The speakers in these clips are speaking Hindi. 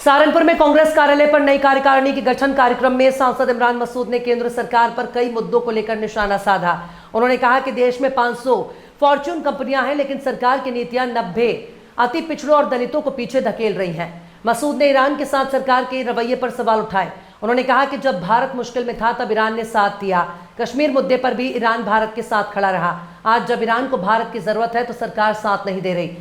सहारनपुर में कांग्रेस कार्यालय पर नई कार्यकारिणी के गठन कार्यक्रम में सांसद इमरान मसूद ने केंद्र सरकार पर कई मुद्दों को लेकर निशाना साधा। उन्होंने कहा कि देश में 500 फॉर्च्यून कंपनियां हैं, लेकिन सरकार की नीतियां 90 अति पिछड़ों और दलितों को पीछे धकेल रही हैं। मसूद ने ईरान के साथ सरकार के रवैये पर सवाल उठाए। उन्होंने कहा कि जब भारत मुश्किल में था तब ईरान ने साथ दिया। कश्मीर मुद्दे पर भी ईरान भारत के साथ खड़ा रहा। आज जब ईरान को भारत की जरूरत है तो सरकार साथ नहीं दे रही।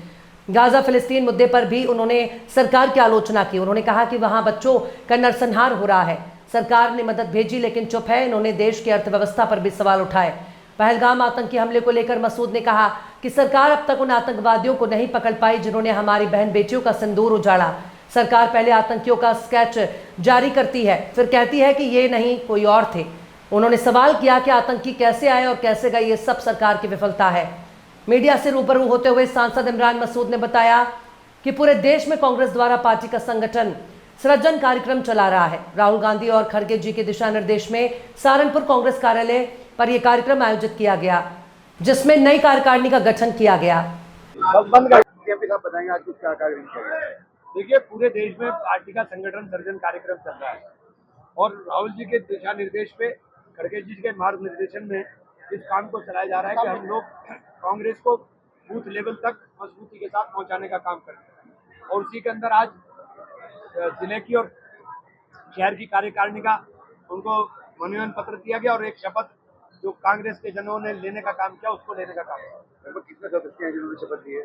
गाजा फिलिस्तीन मुद्दे पर भी उन्होंने सरकार की आलोचना की। उन्होंने कहा कि वहां बच्चों का नरसंहार हो रहा है, सरकार ने मदद भेजी लेकिन चुप है। इन्होंने देश की अर्थव्यवस्था पर भी सवाल उठाए। पहलगाम आतंकी हमले को लेकर मसूद ने कहा कि सरकार अब तक उन आतंकवादियों को नहीं पकड़ पाई जिन्होंने हमारी बहन बेटियों का सिंदूर उजाड़ा। सरकार पहले आतंकियों का स्केच जारी करती है, फिर कहती है कि ये नहीं कोई और थे। उन्होंने सवाल किया कि आतंकी कैसे आए और कैसे गए, ये सब सरकार की विफलता है। मीडिया से रूबरू होते हुए सांसद इमरान मसूद ने बताया कि पूरे देश में कांग्रेस द्वारा पार्टी का संगठन सृजन कार्यक्रम चला रहा है। राहुल गांधी और खड़गे जी के दिशा निर्देश में सहारनपुर कांग्रेस कार्यालय पर यह कार्यक्रम आयोजित किया गया, जिसमें नई कार्यकारिणी का गठन किया गया। बताएंगे आज कुछ कार्यकारिणी किया गया है। देखिए, पूरे देश में पार्टी का संगठन सर्जन कार्यक्रम चल रहा है और राहुल जी के दिशा निर्देश पे, खड़गे जी के मार्गदर्शन में इस काम को चलाया जा रहा है कि हम लोग कांग्रेस को बूथ लेवल तक मजबूती के साथ पहुंचाने का काम कर रहे हैं। और उसी के अंदर आज जिले की और शहर की कार्यकारिणी का उनको मनोनयन पत्र दिया गया और एक शपथ जो कांग्रेस के जनों ने लेने का काम किया उसको लेने का काम किया। लगभग कितने सदस्य हैं जिन्होंने शपथ ली है?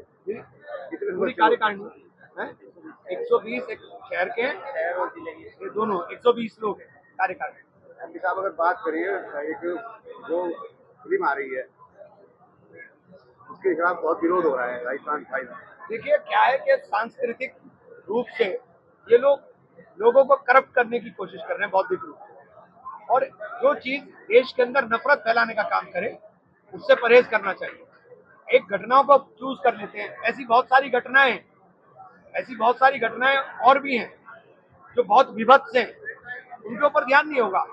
पूरी कार्यकारिणी है 120 एक शहर के शहर और जिले के दोनों 120 लोग हैं कार्यकारिणी। एमपी साहब अगर बात करें, एक जो फिल्म आ रही है उसके खिलाफ बहुत विरोध हो रहा है राजस्थान फाइल। देखिए, क्या है कि सांस्कृतिक रूप से ये लोग लोगों को करप्ट करने की कोशिश कर रहे हैं बौद्धिक रूप से, और जो चीज देश के अंदर नफरत फैलाने का काम करे उससे परहेज करना चाहिए। एक घटनाओं को चूज कर लेते हैं, ऐसी बहुत सारी घटनाएं और भी हैं जो बहुत विभत्स हैं, उनके ऊपर ध्यान नहीं होगा।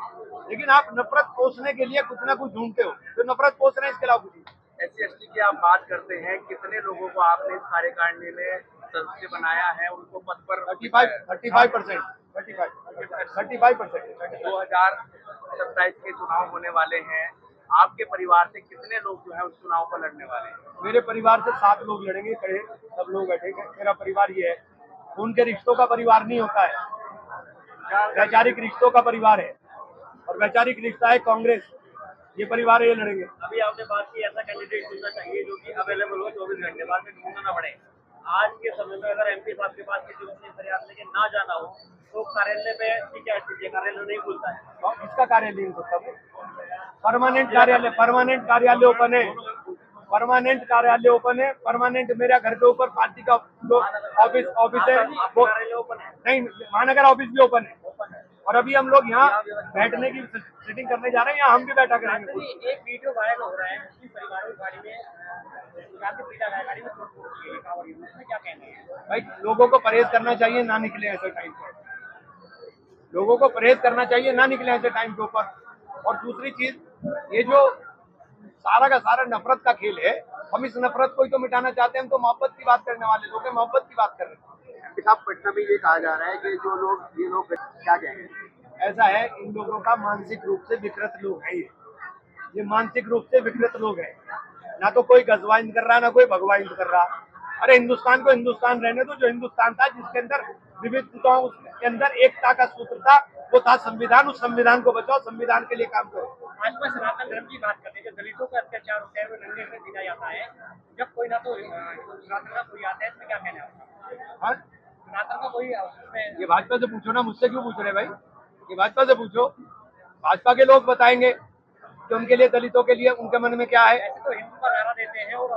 लेकिन आप नफरत पोषने के लिए कुछ ना कुछ ढूंढते हो, जो नफरत पोष रहे हैं इसके अलावा कुछ। SC/ST की आप बात करते हैं, कितने लोगों को आपने इस कार्यकारिणी में सदस्य बनाया है? उनको पद पर 35% 2027 के चुनाव होने वाले हैं। आपके परिवार से कितने लोग जो है उस चुनाव पर लड़ने वाले हैं? मेरे परिवार से 7 लोग लड़ेंगे, खड़े सब लोग बैठे। मेरा परिवार ये है, उनके रिश्तों का परिवार नहीं होता है, वैचारिक रिश्तों का परिवार है, और वैचारिक रिश्ता है कांग्रेस। ये परिवार ये लड़ेंगे। अभी आपने बात की ऐसा कैंडिडेट चुनना चाहिए जो कि अवेलेबल हो 24 घंटे बाद में ढूंढना ना पड़े। आज के समय में अगर MP साहब के पास किसी को फरियाद लेके ना जाना हो तो कार्यालय पे क्या स्थिति है? कार्यालय नहीं खुलता है। इसका कार्यालय नहीं खुलता, परमानेंट कार्यालय ओपन है। परमानेंट मेरा घर के ऊपर पार्टी का ऑफिस है, वो नहीं, महानगर ऑफिस भी ओपन है। और अभी हम लोग यहाँ बैठने की सेटिंग करने जा रहे हैं, यहाँ हम भी बैठा करेंगे। एक वीडियो वायरल हो रहा है कि परिवार की गाड़ी में क्या कहना है? भाई, लोगों को परहेज करना चाहिए, ना निकले ऐसे टाइम पर। लोगों को परहेज करना चाहिए, ना निकले ऐसे टाइम के ऊपर। और दूसरी चीज, ये जो सारा का सारा नफरत का खेल है, हम इस नफरत को ही तो मिटाना चाहते हैं। हम तो मोहब्बत की बात करने वाले लोग हैं, मोहब्बत की बात कर रहे हैं। साहब, पटना में ये कहा जा रहा है कि ये लोग क्या कहेंगे? ऐसा है, इन लोगों का मानसिक रूप से विकृत लोग हैं। ये मानसिक रूप से विकृत लोग हैं। ना तो कोई गजवाइंद कर रहा, ना कोई भगवाइंद कर रहा। अरे, हिंदुस्तान को हिंदुस्तान रहने दो, जो हिंदुस्तान था जिसके अंदर विविधताओं के अंदर एकता का सूत्र था, वो था संविधान। उस संविधान को बचाओ, संविधान के लिए काम करो। आज में सनातन धर्म की बात करते हैं, जो दलितों का अत्याचार होता है वो नंगे में दिया जाता है। जब कोई ना तो सनातन का कोई आता है, इसमें क्या कहना है? सनातन का कोई ये भाजपा से पूछो ना, मुझसे क्यों पूछ रहे भाई? ये भाजपा से पूछो, भाजपा के लोग बताएंगे कि उनके लिए, दलितों के लिए उनके मन में क्या है। ऐसे तो हिंदू का नारा देते हैं और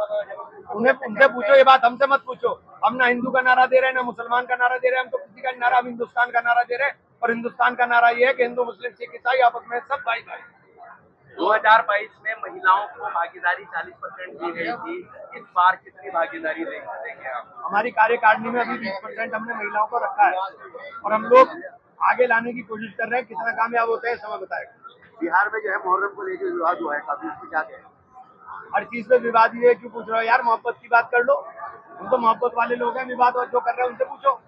उनसे पूछो, ये बात हमसे मत पूछो। हम ना हिंदू का नारा दे रहे हैं, ना मुसलमान का नारा दे रहे हैं। हम तो किसी का नारा, हम हिंदुस्तान का नारा दे रहे हैं। और हिंदुस्तान का नारा ये है कि हिंदू, मुस्लिम, सिख, ईसाई आपस में सब भाई भाई। 2022 में महिलाओं को भागीदारी 40% दी गई थी। इस बार कितनी भागीदारी देंगे आप? हमारी कार्यकारिणी में अभी 20% हमने महिलाओं को रखा है, और हम लोग आगे लाने की कोशिश कर रहे हैं। कितना कामयाब होता है समय बताएगा। बिहार में जो है मुहर्रम को लेकर विवाद हुआ है काफी, उसकी क्या कहें? हर चीज में विवाद ये क्यों पूछ रहे हो यार? मोहब्बत की बात कर लो। हम तो मोहब्बत वाले लोग हैं, विवाद जो कर रहे हैं उनसे पूछो।